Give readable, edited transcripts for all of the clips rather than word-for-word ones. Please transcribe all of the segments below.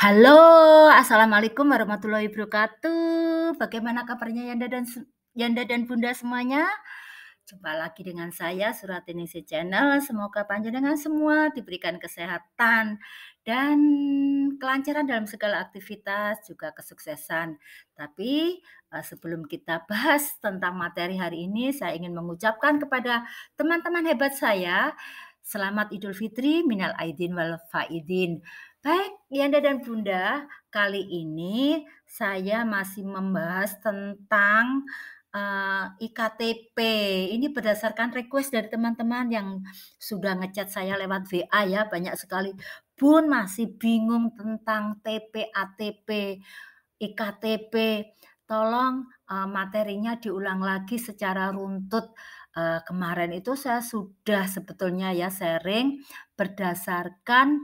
Halo, assalamualaikum warahmatullahi wabarakatuh. Bagaimana kabarnya Yanda dan Bunda semuanya? Jumpa lagi dengan saya Suratinisi Channel. Semoga panjenengan semua diberikan kesehatan dan kelancaran dalam segala aktivitas, juga kesuksesan. Tapi sebelum kita bahas tentang materi hari ini, saya ingin mengucapkan kepada teman-teman hebat saya, selamat Idul Fitri, minal aidin wal faidin. Baik, Yanda dan Bunda, kali ini saya masih membahas tentang IKTP. Ini berdasarkan request dari teman-teman yang sudah ngechat saya lewat WA ya, banyak sekali. Bun, masih bingung tentang TP, ATP, IKTP. Tolong materinya diulang lagi secara runtut. Kemarin itu saya sudah sebetulnya ya sharing berdasarkan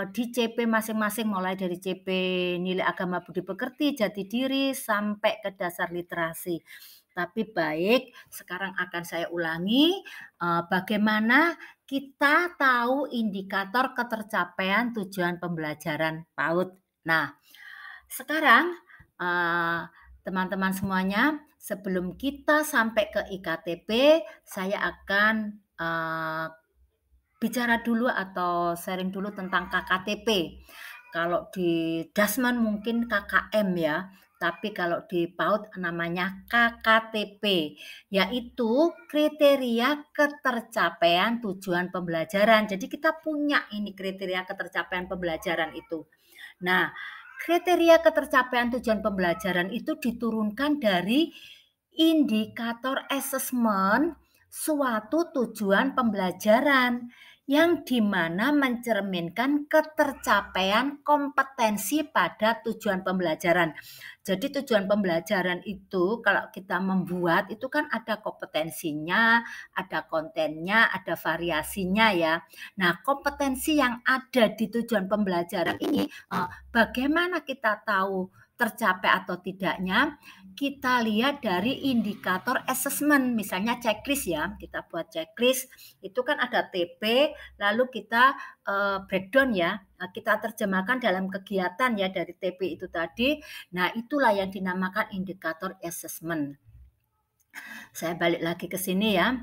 di CP masing-masing, mulai dari CP nilai agama budi pekerti, jati diri, sampai ke dasar literasi. Tapi baik, sekarang akan saya ulangi bagaimana kita tahu indikator ketercapaian tujuan pembelajaran PAUD. Nah, sekarang teman-teman semuanya, sebelum kita sampai ke IKTP, saya akan bicara dulu atau sharing dulu tentang KKTP. Kalau di Dasman mungkin KKM ya, tapi kalau di PAUD namanya KKTP, yaitu kriteria ketercapaian tujuan pembelajaran. Jadi kita punya ini kriteria ketercapaian pembelajaran itu. Nah, kriteria ketercapaian tujuan pembelajaran itu diturunkan dari indikator asesmen suatu tujuan pembelajaran yang dimana mencerminkan ketercapaian kompetensi pada tujuan pembelajaran. Jadi tujuan pembelajaran itu kalau kita membuat itu kan ada kompetensinya, ada kontennya, ada variasinya ya. Nah, kompetensi yang ada di tujuan pembelajaran ini bagaimana kita tahu tercapai atau tidaknya? Kita lihat dari indikator assessment, misalnya checklist ya, kita buat checklist, itu kan ada TP, lalu kita breakdown ya, kita terjemahkan dalam kegiatan ya dari TP itu tadi, nah itulah yang dinamakan indikator assessment. Saya balik lagi ke sini ya.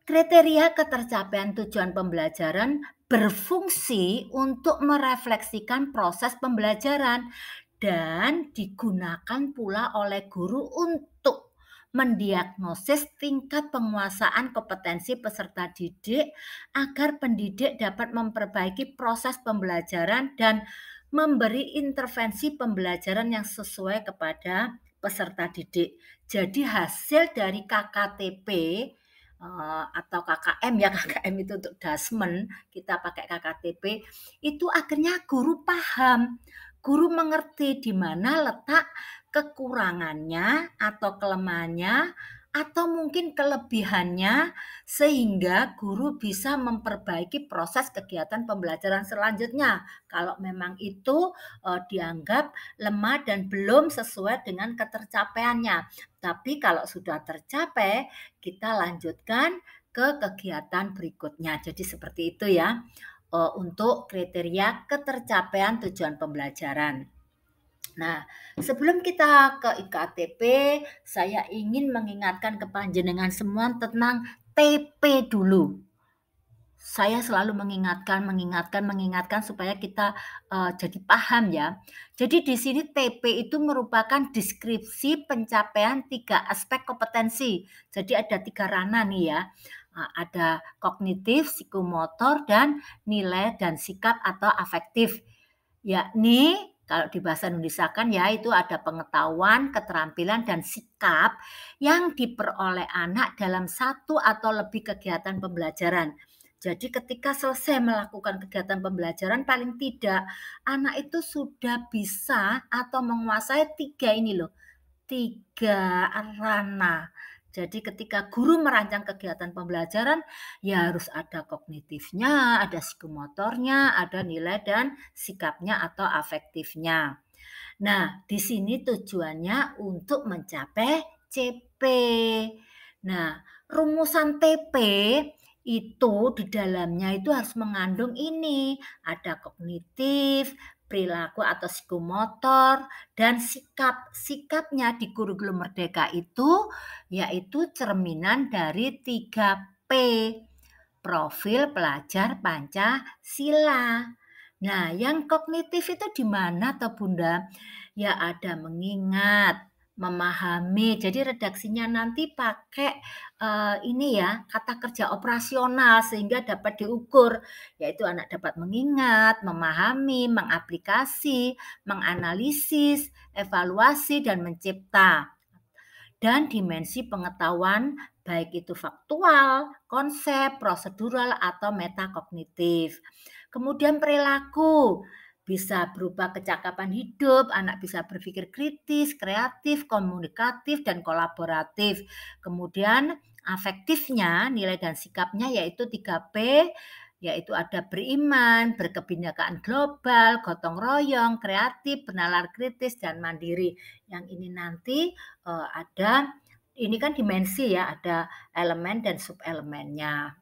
Kriteria ketercapaian tujuan pembelajaran berfungsi untuk merefleksikan proses pembelajaran dan digunakan pula oleh guru untuk mendiagnosis tingkat penguasaan kompetensi peserta didik agar pendidik dapat memperbaiki proses pembelajaran dan memberi intervensi pembelajaran yang sesuai kepada peserta didik. Jadi hasil dari KKTP atau KKM ya, KKM itu untuk Dasmen, kita pakai KKTP, itu akhirnya guru paham, guru mengerti di mana letak kekurangannya atau kelemahannya atau mungkin kelebihannya sehingga guru bisa memperbaiki proses kegiatan pembelajaran selanjutnya. Kalau memang itu dianggap lemah dan belum sesuai dengan ketercapaiannya. Tapi kalau sudah tercapai, kita lanjutkan ke kegiatan berikutnya. Jadi seperti itu ya untuk kriteria ketercapaian tujuan pembelajaran. Nah, sebelum kita ke IKTP, saya ingin mengingatkan ke panjenengan semua tentang TP dulu. Saya selalu mengingatkan supaya kita jadi paham ya. Jadi di sini TP itu merupakan deskripsi pencapaian 3 aspek kompetensi. Jadi ada 3 ranah nih ya. Ada kognitif, psikomotor, dan nilai dan sikap atau afektif. Yakni kalau di bahasa Indonesia kan ya itu ada pengetahuan, keterampilan, dan sikap yang diperoleh anak dalam satu atau lebih kegiatan pembelajaran. Jadi ketika selesai melakukan kegiatan pembelajaran paling tidak anak itu sudah bisa atau menguasai 3 ini loh, 3 ranah. Jadi ketika guru merancang kegiatan pembelajaran, ya harus ada kognitifnya, ada psikomotornya, ada nilai dan sikapnya atau afektifnya. Nah, di sini tujuannya untuk mencapai CP. Nah, rumusan TP itu di dalamnya itu harus mengandung ini, ada kognitif, perilaku atau psikomotor, dan sikap. Sikapnya di kurikulum Merdeka itu yaitu cerminan dari 3P, profil pelajar Pancasila. Nah, yang kognitif itu di mana toh Bunda? Ya ada mengingat, memahami. Jadi redaksinya nanti pakai ini ya, kata kerja operasional sehingga dapat diukur, yaitu anak dapat mengingat, memahami, mengaplikasi, menganalisis, evaluasi, dan mencipta. Dan dimensi pengetahuan baik itu faktual, konsep, prosedural, atau metakognitif. Kemudian perilaku bisa berupa kecakapan hidup, anak bisa berpikir kritis, kreatif, komunikatif, dan kolaboratif. Kemudian afektifnya, nilai dan sikapnya yaitu 3P, yaitu ada beriman, berkebinekaan global, gotong royong, kreatif, bernalar kritis, dan mandiri. Yang ini nanti ada, ini kan dimensi ya, ada elemen dan subelemennya.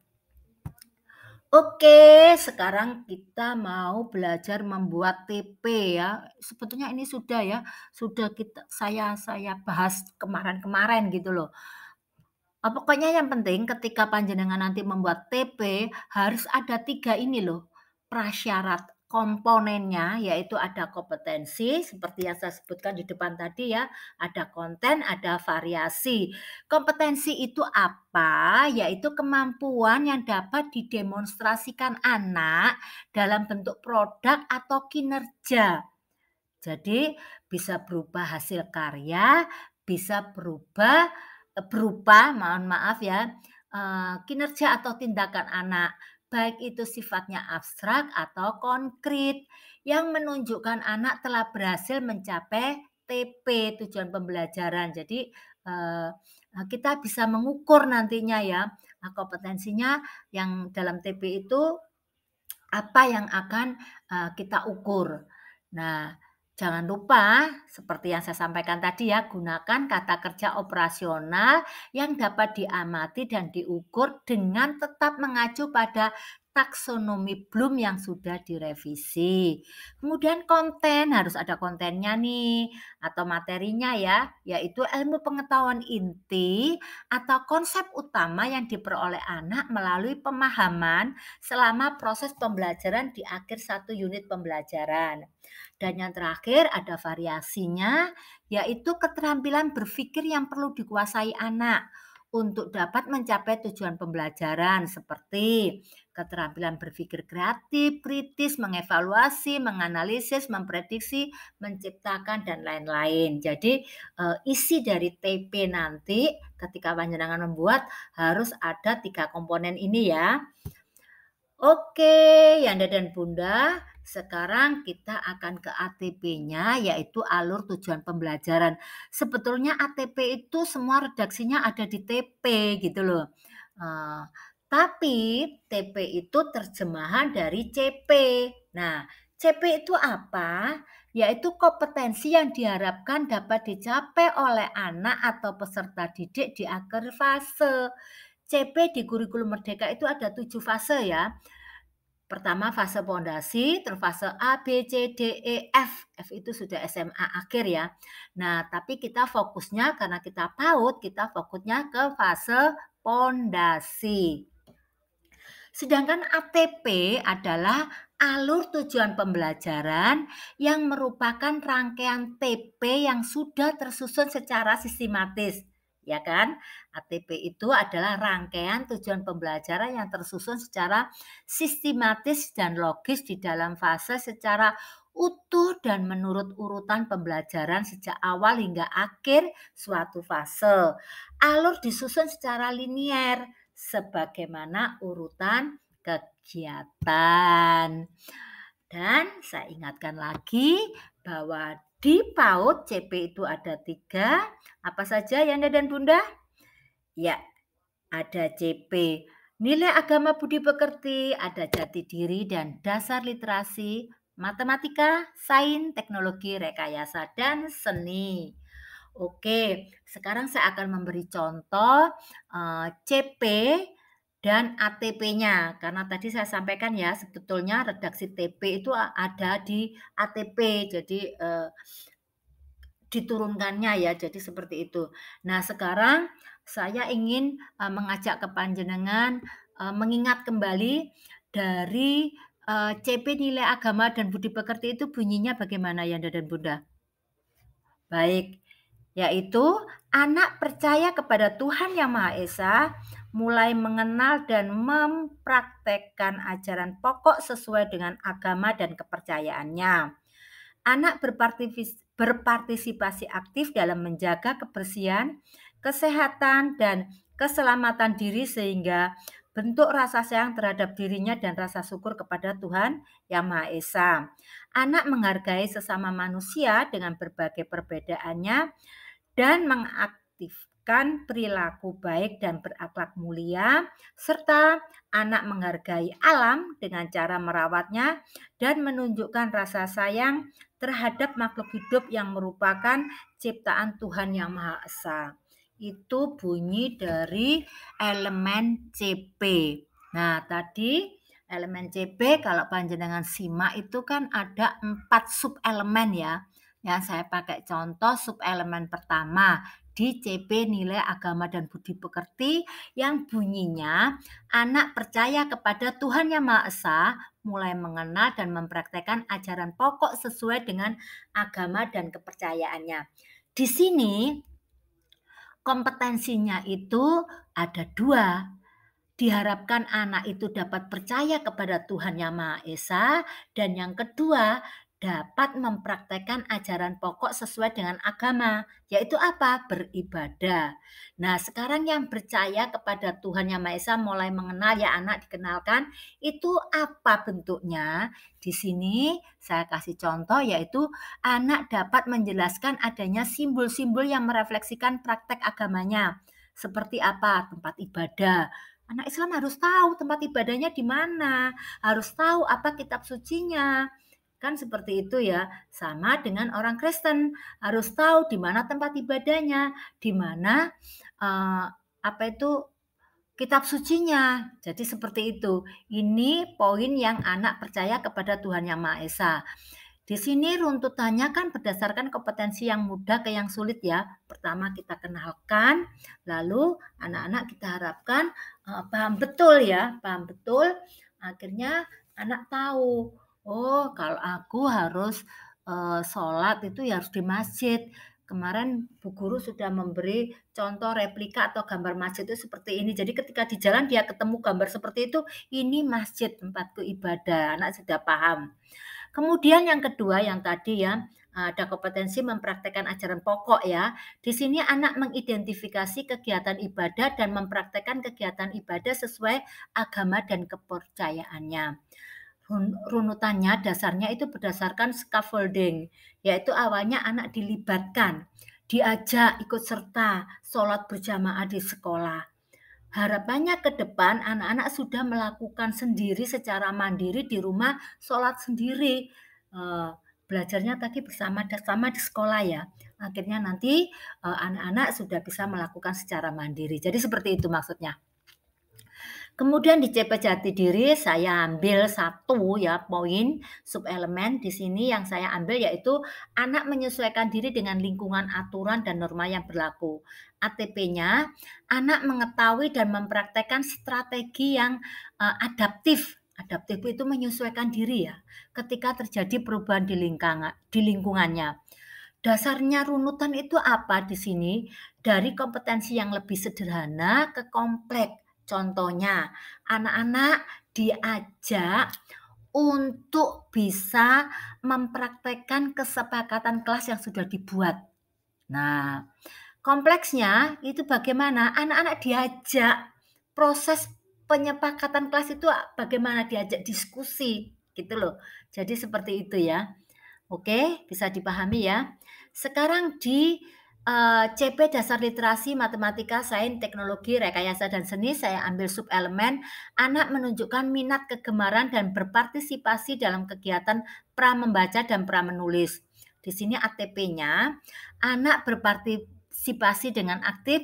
Oke, sekarang kita mau belajar membuat TP ya. Sebetulnya ini sudah ya, sudah saya bahas kemarin-kemarin gitu loh. Pokoknya yang penting ketika panjenengan nanti membuat TP harus ada 3 ini loh, prasyarat komponennya, yaitu ada kompetensi seperti yang saya sebutkan di depan tadi ya, ada konten, ada variasi. Kompetensi itu apa? Yaitu kemampuan yang dapat didemonstrasikan anak dalam bentuk produk atau kinerja. Jadi bisa berupa hasil karya, bisa berupa, mohon maaf ya, kinerja atau tindakan anak, baik itu sifatnya abstrak atau konkret, yang menunjukkan anak telah berhasil mencapai TP, tujuan pembelajaran. Jadi, kita bisa mengukur nantinya ya, kompetensinya yang dalam TP itu apa yang akan kita ukur. Nah, jangan lupa seperti yang saya sampaikan tadi ya, gunakan kata kerja operasional yang dapat diamati dan diukur dengan tetap mengacu pada taksonomi Bloom yang sudah direvisi. Kemudian konten, harus ada kontennya nih atau materinya ya, yaitu ilmu pengetahuan inti atau konsep utama yang diperoleh anak melalui pemahaman selama proses pembelajaran di akhir satu unit pembelajaran. Dan yang terakhir ada variasinya, yaitu keterampilan berpikir yang perlu dikuasai anak untuk dapat mencapai tujuan pembelajaran seperti keterampilan berpikir kreatif, kritis, mengevaluasi, menganalisis, memprediksi, menciptakan, dan lain-lain. Jadi isi dari TP nanti ketika panjenengan membuat harus ada 3 komponen ini ya. Oke, Yanda dan Bunda, sekarang kita akan ke ATP-nya, yaitu alur tujuan pembelajaran. Sebetulnya ATP itu semua redaksinya ada di TP gitu loh. Tapi TP itu terjemahan dari CP. Nah, CP itu apa? Yaitu kompetensi yang diharapkan dapat dicapai oleh anak atau peserta didik di akhir fase. CP di kurikulum Merdeka itu ada 7 fase ya. Pertama fase pondasi, terus fase A, B, C, D, E, F. F itu sudah SMA akhir ya. Nah, tapi kita fokusnya karena kita PAUD, kita fokusnya ke fase pondasi. Sedangkan ATP adalah alur tujuan pembelajaran yang merupakan rangkaian TP yang sudah tersusun secara sistematis. Ya kan? ATP itu adalah rangkaian tujuan pembelajaran yang tersusun secara sistematis dan logis di dalam fase secara utuh dan menurut urutan pembelajaran sejak awal hingga akhir suatu fase. Alur disusun secara linier sebagaimana urutan kegiatan. Dan saya ingatkan lagi bahwa di PAUD CP itu ada 3. Apa saja Yanda dan Bunda? Ya, ada CP nilai agama budi pekerti, ada jati diri dan dasar literasi, matematika, sains, teknologi, rekayasa, dan seni. Oke, sekarang saya akan memberi contoh CP dan ATP-nya. Karena tadi saya sampaikan ya, sebetulnya redaksi TP itu ada di ATP, jadi diturunkannya ya, jadi seperti itu. Nah, sekarang saya ingin mengajak kepanjenengan mengingat kembali dari CP Nilai Agama dan Budi Pekerti itu bunyinya bagaimana Yanda dan Bunda? Baik, yaitu anak percaya kepada Tuhan Yang Maha Esa, mulai mengenal dan mempraktekkan ajaran pokok sesuai dengan agama dan kepercayaannya. Anak berpartisipasi aktif dalam menjaga kebersihan, kesehatan, dan keselamatan diri sehingga bentuk rasa sayang terhadap dirinya dan rasa syukur kepada Tuhan Yang Maha Esa. Anak menghargai sesama manusia dengan berbagai perbedaannya dan mengaktifkan perilaku baik dan berakhlak mulia, serta anak menghargai alam dengan cara merawatnya dan menunjukkan rasa sayang terhadap makhluk hidup yang merupakan ciptaan Tuhan Yang Maha Esa. Itu bunyi dari elemen CP. Nah, tadi elemen CP kalau panjenengan simak itu kan ada 4 subelemen ya. Yang saya pakai contoh subelemen pertama di CP Nilai Agama dan Budi Pekerti yang bunyinya anak percaya kepada Tuhan Yang Maha Esa, mulai mengenal dan mempraktekkan ajaran pokok sesuai dengan agama dan kepercayaannya. Di sini kompetensinya itu ada 2. Diharapkan anak itu dapat percaya kepada Tuhan Yang Maha Esa, dan yang kedua dapat mempraktekkan ajaran pokok sesuai dengan agama, yaitu apa? Beribadah. Nah, sekarang yang percaya kepada Tuhan Yang Maha Esa mulai mengenal ya anak dikenalkan, itu apa bentuknya? Di sini saya kasih contoh yaitu anak dapat menjelaskan adanya simbol-simbol yang merefleksikan praktek agamanya. Seperti apa? Tempat ibadah. Anak Islam harus tahu tempat ibadahnya di mana, harus tahu apa kitab sucinya. Kan seperti itu ya. Sama dengan orang Kristen, harus tahu di mana tempat ibadahnya, di mana apa itu kitab sucinya. Jadi seperti itu. Ini poin yang anak percaya kepada Tuhan Yang Maha Esa. Di sini runtutannya kan berdasarkan kompetensi yang mudah ke yang sulit ya. Pertama kita kenalkan, lalu anak-anak kita harapkan paham betul ya, paham betul. Akhirnya anak tahu, oh kalau aku harus sholat itu ya harus di masjid. Kemarin Bu Guru sudah memberi contoh replika atau gambar masjid itu seperti ini. Jadi ketika di jalan dia ketemu gambar seperti itu, ini masjid tempatku ibadah. Anak sudah paham. Kemudian yang kedua yang tadi ya, ada kompetensi mempraktekkan ajaran pokok ya. Di sini anak mengidentifikasi kegiatan ibadah dan mempraktekkan kegiatan ibadah sesuai agama dan kepercayaannya. Runutannya dasarnya itu berdasarkan scaffolding, yaitu awalnya anak dilibatkan, diajak ikut serta sholat berjamaah di sekolah. Harapannya ke depan anak-anak sudah melakukan sendiri secara mandiri di rumah, sholat sendiri. Belajarnya tadi bersama di sekolah ya. Akhirnya nanti anak-anak sudah bisa melakukan secara mandiri. Jadi seperti itu maksudnya. Kemudian di CP Jati Diri saya ambil satu ya poin subelemen di sini yang saya ambil yaitu anak menyesuaikan diri dengan lingkungan aturan dan norma yang berlaku. ATP-nya anak mengetahui dan mempraktekkan strategi yang adaptif. Adaptif itu menyesuaikan diri ya ketika terjadi perubahan di lingkungannya. Dasarnya runutan itu apa di sini? Dari kompetensi yang lebih sederhana ke kompleks. Contohnya, anak-anak diajak untuk bisa mempraktekkan kesepakatan kelas yang sudah dibuat. Nah, kompleksnya itu bagaimana? Anak-anak diajak proses penyepakatan kelas itu bagaimana diajak diskusi gitu loh. Jadi seperti itu ya. Oke, bisa dipahami ya. Sekarang di CP Dasar Literasi Matematika Sains Teknologi Rekayasa dan Seni saya ambil subelemen anak menunjukkan minat kegemaran dan berpartisipasi dalam kegiatan pra membaca dan pra menulis. Di sini ATP-nya anak berpartisipasi dengan aktif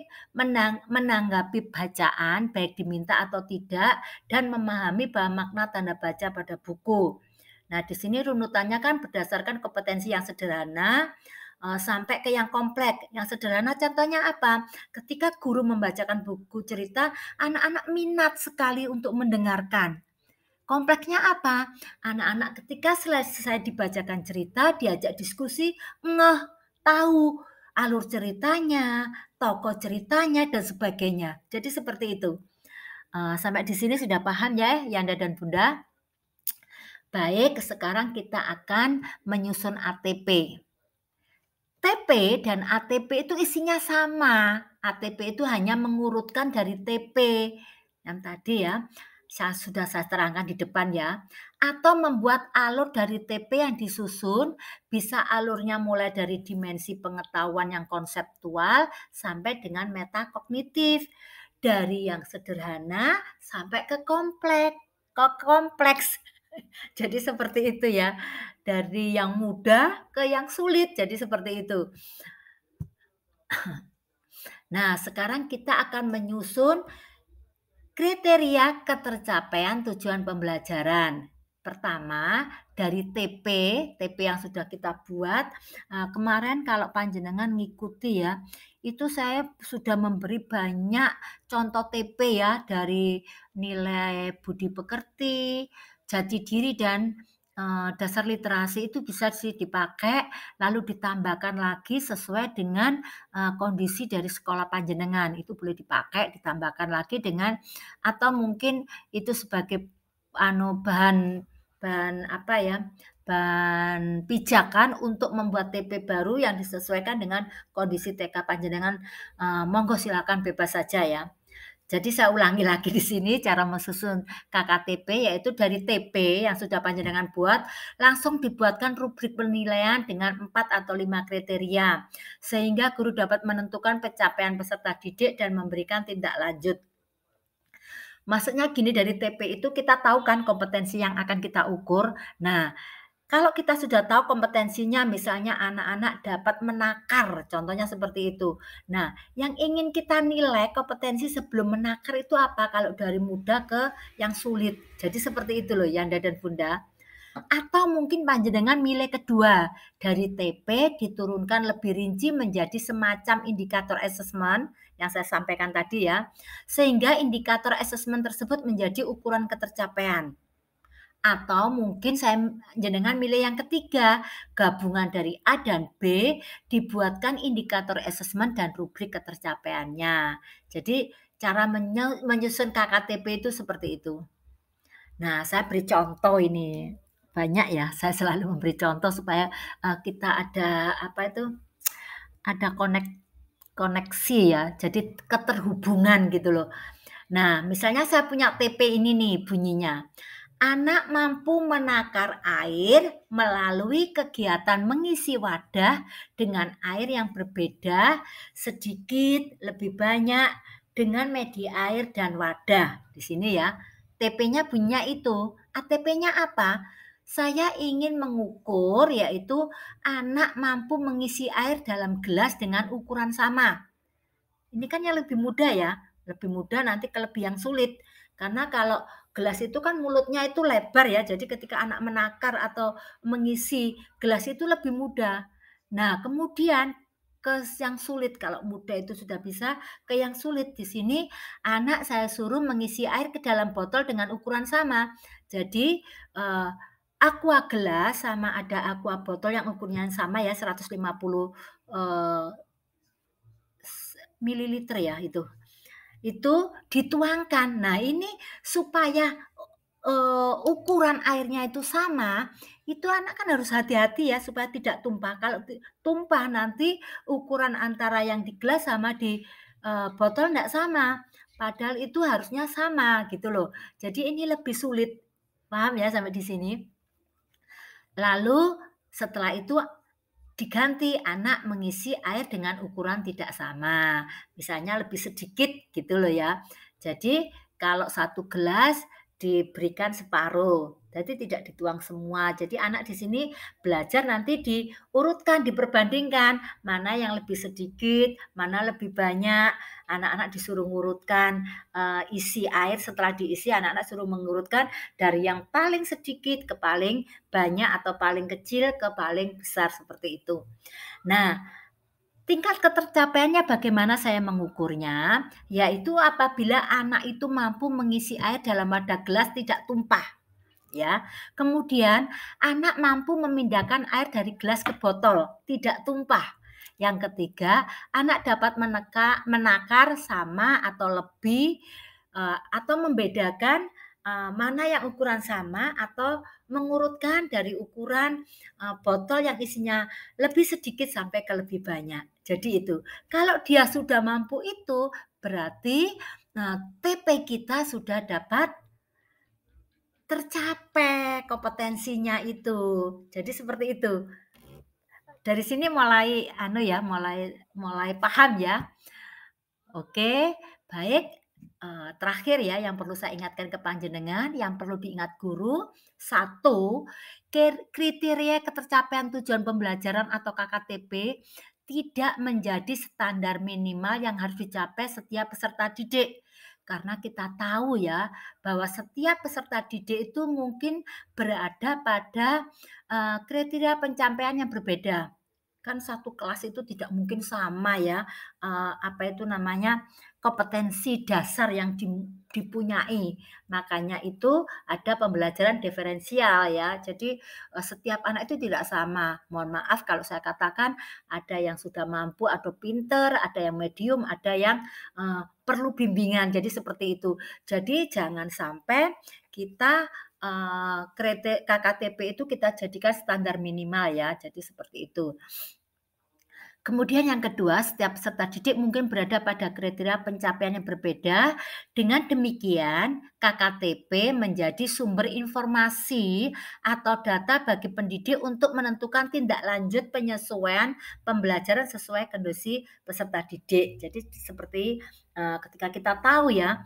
menanggapi bacaan, baik diminta atau tidak, dan memahami bahwa makna tanda baca pada buku. Nah, di sini runutannya kan berdasarkan kompetensi yang sederhana, sampai ke yang kompleks. Yang sederhana contohnya apa? Ketika guru membacakan buku cerita, anak-anak minat sekali untuk mendengarkan. Kompleksnya apa? Anak-anak ketika selesai dibacakan cerita, diajak diskusi, ngeh, tahu alur ceritanya, tokoh ceritanya, dan sebagainya. Jadi seperti itu. Sampai di sini sudah paham ya, Yanda dan Bunda? Baik, sekarang kita akan menyusun ATP. TP dan ATP itu isinya sama. ATP itu hanya mengurutkan dari TP yang tadi ya, sudah saya terangkan di depan ya. Atau membuat alur dari TP yang disusun, bisa alurnya mulai dari dimensi pengetahuan yang konseptual sampai dengan metakognitif. Dari yang sederhana sampai ke kompleks. Jadi seperti itu ya. Dari yang mudah ke yang sulit, jadi seperti itu. Nah, sekarang kita akan menyusun kriteria ketercapaian tujuan pembelajaran. Pertama, dari TP yang sudah kita buat, kemarin kalau panjenengan ngikuti ya, itu saya sudah memberi banyak contoh TP ya, dari nilai budi pekerti, jati diri, dan dasar literasi itu bisa sih dipakai, lalu ditambahkan lagi sesuai dengan kondisi dari sekolah panjenengan. Itu boleh dipakai, ditambahkan lagi dengan atau mungkin itu sebagai bahan apa ya, bahan pijakan untuk membuat TP baru yang disesuaikan dengan kondisi TK panjenengan, monggo silakan bebas saja ya. Jadi saya ulangi lagi di sini cara menyusun KKTP, yaitu dari TP yang sudah panjenengan buat, langsung dibuatkan rubrik penilaian dengan 4 atau 5 kriteria, sehingga guru dapat menentukan pencapaian peserta didik dan memberikan tindak lanjut. Maksudnya gini, dari TP itu kita tahu kan kompetensi yang akan kita ukur. Nah, kalau kita sudah tahu kompetensinya, misalnya anak-anak dapat menakar, contohnya seperti itu. Nah, yang ingin kita nilai kompetensi sebelum menakar itu apa? Kalau dari mudah ke yang sulit. Jadi seperti itu loh, Yanda dan Bunda. Atau mungkin panjenengan milih kedua, dari TP diturunkan lebih rinci menjadi semacam indikator assessment yang saya sampaikan tadi ya, sehingga indikator assessment tersebut menjadi ukuran ketercapaian. Atau mungkin jenengan milih yang ketiga, gabungan dari A dan B dibuatkan indikator assessment dan rubrik ketercapaiannya. Jadi cara menyusun KKTP itu seperti itu. Nah, saya beri contoh ini. Banyak ya, saya selalu memberi contoh supaya kita ada apa itu, ada koneksi ya, jadi keterhubungan gitu loh. Nah, misalnya saya punya TP ini nih bunyinya. Anak mampu menakar air melalui kegiatan mengisi wadah dengan air yang berbeda, sedikit, lebih banyak, dengan media air dan wadah. Di sini ya, TP-nya bunyinya itu. ATP-nya apa? Saya ingin mengukur, yaitu anak mampu mengisi air dalam gelas dengan ukuran sama. Ini kan yang lebih mudah ya, lebih mudah nanti ke lebih yang sulit. Karena kalau gelas itu kan mulutnya itu lebar ya, jadi ketika anak menakar atau mengisi gelas itu lebih mudah. Nah, kemudian ke yang sulit, kalau mudah itu sudah bisa, ke yang sulit. Di sini anak saya suruh mengisi air ke dalam botol dengan ukuran sama. Jadi, aqua gelas sama ada aqua botol yang ukurannya sama ya, 150 mililiter ya itu. Itu dituangkan. Nah, ini supaya, ukuran airnya itu sama, itu anak kan harus hati-hati ya supaya tidak tumpah. Kalau tumpah nanti ukuran antara yang di gelas sama di, botol enggak sama. Padahal itu harusnya sama gitu loh. Jadi ini lebih sulit. Paham ya sampai di sini? Lalu setelah itu diganti anak mengisi air dengan ukuran tidak sama. Misalnya lebih sedikit gitu loh ya. Jadi kalau 1 gelas diberikan separuh. Jadi tidak dituang semua. Jadi anak di sini belajar nanti diurutkan, diperbandingkan, mana yang lebih sedikit, mana lebih banyak. Anak-anak disuruh ngurutkan, isi air, setelah diisi anak-anak suruh mengurutkan dari yang paling sedikit ke paling banyak atau paling kecil ke paling besar, seperti itu. Nah, tingkat ketercapaiannya bagaimana saya mengukurnya? Yaitu apabila anak itu mampu mengisi air dalam wadah gelas tidak tumpah, ya. Kemudian anak mampu memindahkan air dari gelas ke botol, tidak tumpah. Yang ketiga, anak dapat menakar sama atau lebih, atau membedakan, mana yang ukuran sama atau mengurutkan dari ukuran, botol yang isinya lebih sedikit sampai ke lebih banyak. Jadi itu. Kalau dia sudah mampu itu, berarti, TP kita sudah dapat tercapai kompetensinya itu. Jadi seperti itu. Dari sini mulai mulai paham ya. Oke, baik. Terakhir ya yang perlu saya ingatkan ke panjenengan, yang perlu diingat guru, satu, kriteria ketercapaian tujuan pembelajaran atau KKTP tidak menjadi standar minimal yang harus dicapai setiap peserta didik. Karena kita tahu ya, bahwa setiap peserta didik itu mungkin berada pada, kriteria pencapaian yang berbeda. Kan satu kelas itu tidak mungkin sama ya, kompetensi dasar yang dipunyai. Makanya itu ada pembelajaran diferensial ya. Jadi, setiap anak itu tidak sama. Mohon maaf kalau saya katakan ada yang sudah mampu atau pinter, ada yang medium, ada yang, perlu bimbingan. Jadi seperti itu. Jadi jangan sampai kita, KKTP itu kita jadikan standar minimal ya. Jadi seperti itu. Kemudian yang kedua, setiap peserta didik mungkin berada pada kriteria pencapaian yang berbeda. Dengan demikian, KKTP menjadi sumber informasi atau data bagi pendidik untuk menentukan tindak lanjut penyesuaian pembelajaran sesuai kondisi peserta didik. Jadi seperti ketika kita tahu ya,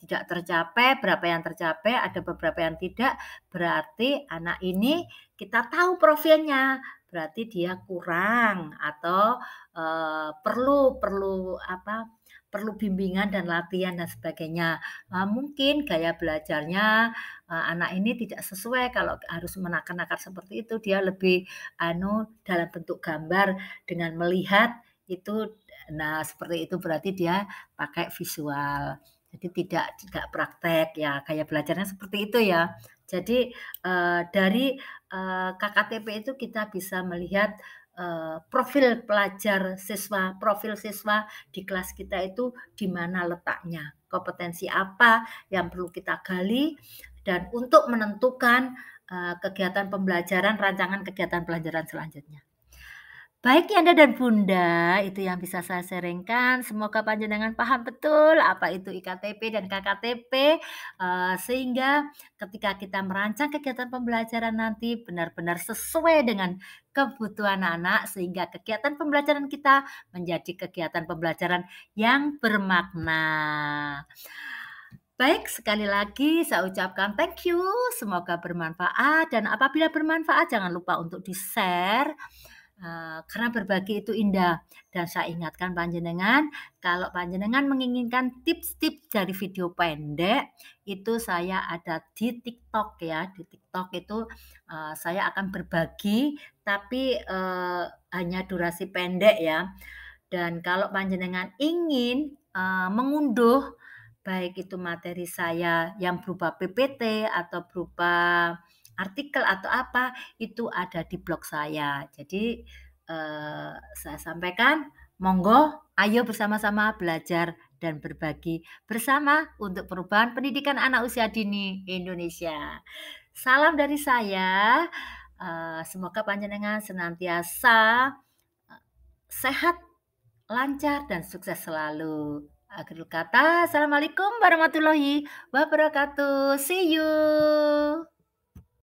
tidak tercapai, berapa yang tercapai, ada beberapa yang tidak, berarti anak ini kita tahu profilnya, berarti dia kurang atau, perlu perlu perlu bimbingan dan latihan dan sebagainya. Mungkin gaya belajarnya, anak ini tidak sesuai kalau harus menakar-nakar seperti itu, dia lebih dalam bentuk gambar dengan melihat itu, nah seperti itu berarti dia pakai visual. Jadi tidak praktek ya, gaya belajarnya seperti itu ya. Jadi, dari KKTP itu kita bisa melihat, profil pelajar siswa, profil siswa di kelas kita itu di mana letaknya, kompetensi apa yang perlu kita gali, dan untuk menentukan, kegiatan pembelajaran, rancangan kegiatan pelajaran selanjutnya. Baik Yanda dan Bunda, itu yang bisa saya sharing-kan. Semoga panjenengan paham betul apa itu IKTP dan KKTP, sehingga ketika kita merancang kegiatan pembelajaran nanti benar-benar sesuai dengan kebutuhan anak, sehingga kegiatan pembelajaran kita menjadi kegiatan pembelajaran yang bermakna. Baik, sekali lagi saya ucapkan thank you, semoga bermanfaat, dan apabila bermanfaat jangan lupa untuk di-share. Karena berbagi itu indah, dan saya ingatkan panjenengan, kalau panjenengan menginginkan tips-tips dari video pendek, itu saya ada di TikTok ya. Di TikTok itu, saya akan berbagi, tapi, hanya durasi pendek ya. Dan kalau panjenengan ingin, mengunduh, baik itu materi saya yang berupa PPT atau berupa artikel atau apa, itu ada di blog saya. Jadi, saya sampaikan, monggo ayo bersama-sama belajar dan berbagi bersama untuk perubahan pendidikan anak usia dini Indonesia. Salam dari saya, semoga panjenengan senantiasa, sehat, lancar, dan sukses selalu. Akhirul kata, assalamualaikum warahmatullahi wabarakatuh. See you.